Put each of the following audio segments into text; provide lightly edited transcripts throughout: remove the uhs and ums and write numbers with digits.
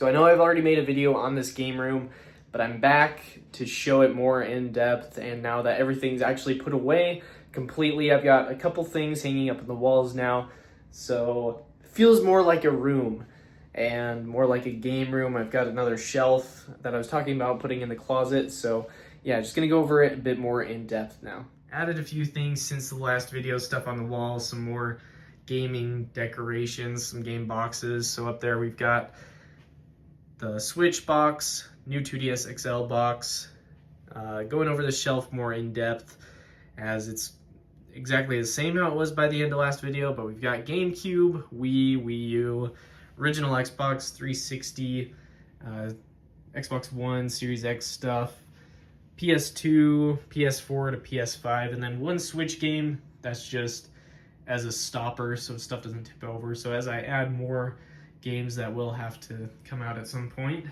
So I know I've already made a video on this game room, but I'm back to show it more in depth, and now that everything's actually put away completely, I've got a couple things hanging up on the walls now, so it feels more like a room and more like a game room. I've got another shelf that I was talking about putting in the closet, so yeah, just gonna go over it a bit more in depth now. Added a few things since the last video, stuff on the wall, some more gaming decorations, some game boxes. So up there we've got the Switch box, new 2DS XL box, going over the shelf more in depth as it's exactly the same how it was by the end of last video, but we've got GameCube, Wii U, original Xbox 360, Xbox One, Series X stuff, PS2, PS4 to PS5, and then one Switch game that's just as a stopper so stuff doesn't tip over. So as I add more games that will have to come out at some point.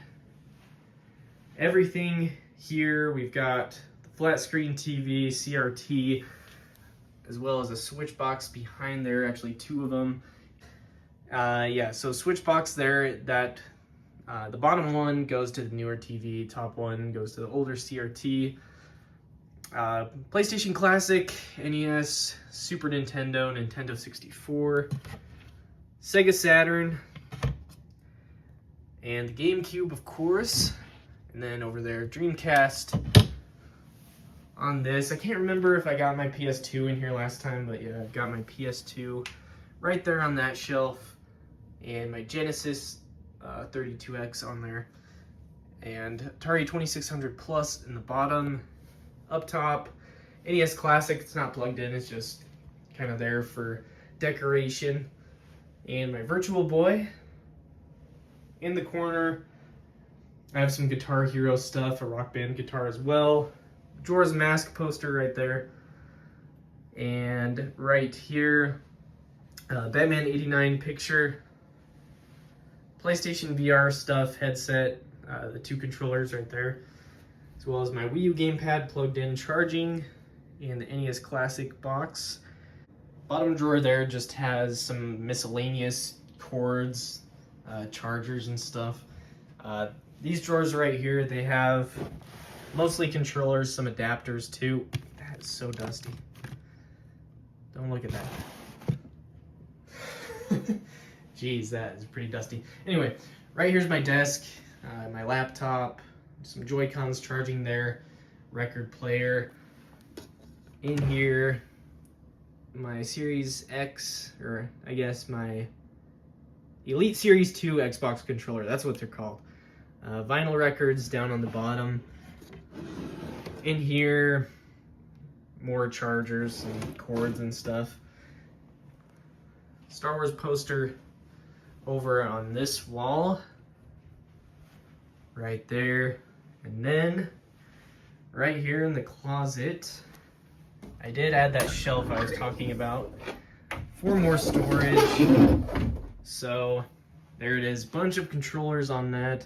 Everything here, we've got the flat screen TV, CRT, as well as a Switch box behind there, actually two of them. Yeah, so Switch box there, that the bottom one goes to the newer TV, top one goes to the older CRT. PlayStation Classic, NES, Super Nintendo, Nintendo 64, Sega Saturn, and the GameCube, of course. And then over there, Dreamcast. On this, I can't remember if I got my PS2 in here last time, but yeah, I've got my PS2 right there on that shelf, and my Genesis 32X on there, and Atari 2600 Plus in the bottom. Up top, NES Classic, it's not plugged in, it's just kind of there for decoration. And my Virtual Boy. In the corner, I have some Guitar Hero stuff, a Rock Band guitar as well. Majora's Mask poster right there. And right here, Batman 89 picture. PlayStation VR stuff, headset, the two controllers right there, as well as my Wii U gamepad plugged in, charging, and the NES Classic box. Bottom drawer there just has some miscellaneous cords, chargers and stuff. These drawers right here, they have mostly controllers, some adapters too. That is so dusty. Don't look at that. Jeez, that is pretty dusty. Anyway, right here's my desk, my laptop, some Joy-Cons charging there, record player. In here, my Series X, or I guess my Elite Series 2 Xbox controller, that's what they're called. Vinyl records down on the bottom. In here, more chargers and cords and stuff. Star Wars poster over on this wall, right there. And then, right here in the closet, I did add that shelf I was talking about for more storage. So, there it is, bunch of controllers on that,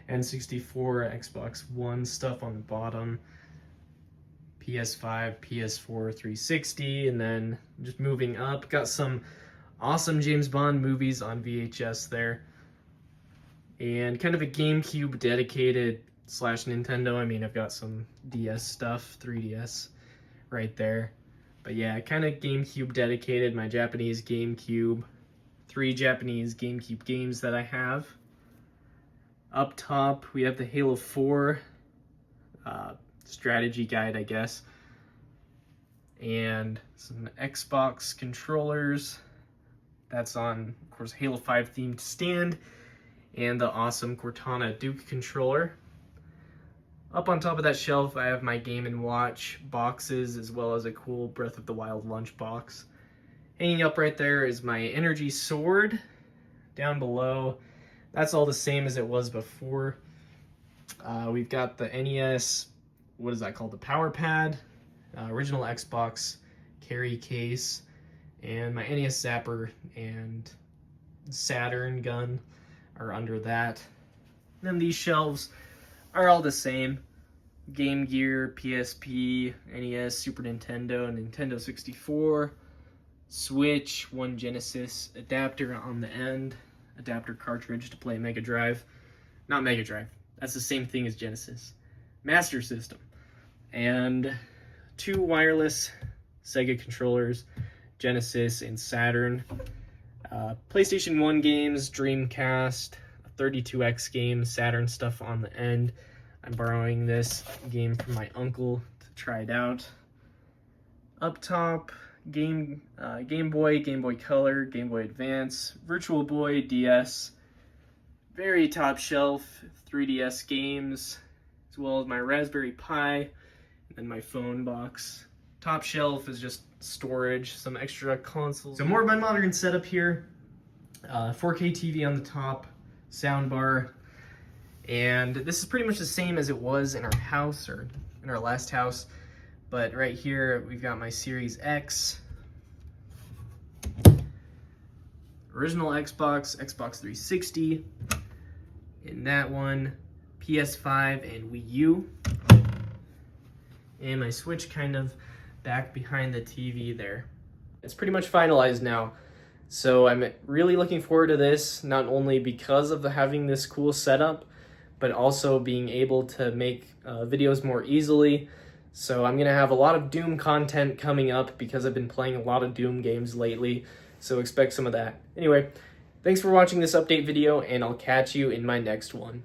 N64, Xbox One stuff on the bottom, PS5, PS4, 360, and then just moving up, got some awesome James Bond movies on VHS there, and kind of a GameCube dedicated / Nintendo. I mean, I've got some DS stuff, 3DS right there, but yeah, kind of GameCube dedicated, my Japanese GameCube, 3 Japanese GameCube games that I have. Up top, we have the Halo 4 strategy guide, I guess, and some Xbox controllers. That's on, of course, Halo 5 themed stand, and the awesome Cortana Duke controller. Up on top of that shelf, I have my Game & Watch boxes, as well as a cool Breath of the Wild lunch box. Hanging up right there is my Energy Sword. Down below, that's all the same as it was before. We've got the NES, what is that called? The Power Pad, original Xbox carry case, and my NES Zapper and Saturn gun are under that. And then these shelves are all the same. Game Gear, PSP, NES, Super Nintendo, Nintendo 64, Switch, one Genesis adapter on the end, adapter cartridge to play Mega Drive, not Mega Drive. That's the same thing as Genesis. Master System. And 2 wireless Sega controllers, Genesis and Saturn. PlayStation 1 games, Dreamcast, 32X game, Saturn stuff on the end. I'm borrowing this game from my uncle to try it out. Up top, Game Boy, Game Boy Color, Game Boy Advance, Virtual Boy, DS. Very top shelf, 3DS games, as well as my Raspberry Pi, and then my phone box. Top shelf is just storage, some extra consoles. So more of my modern setup here. 4K TV on the top, sound bar, and this is pretty much the same as it was in our house, or in our last house, but right here we've got my Series X, original Xbox, Xbox 360, in that one, PS5 and Wii U, and my Switch kind of back behind the TV there. It's pretty much finalized now. So I'm really looking forward to this, not only because of having this cool setup, but also being able to make videos more easily. So I'm going to have a lot of Doom content coming up because I've been playing a lot of Doom games lately, so expect some of that. Anyway, thanks for watching this update video, and I'll catch you in my next one.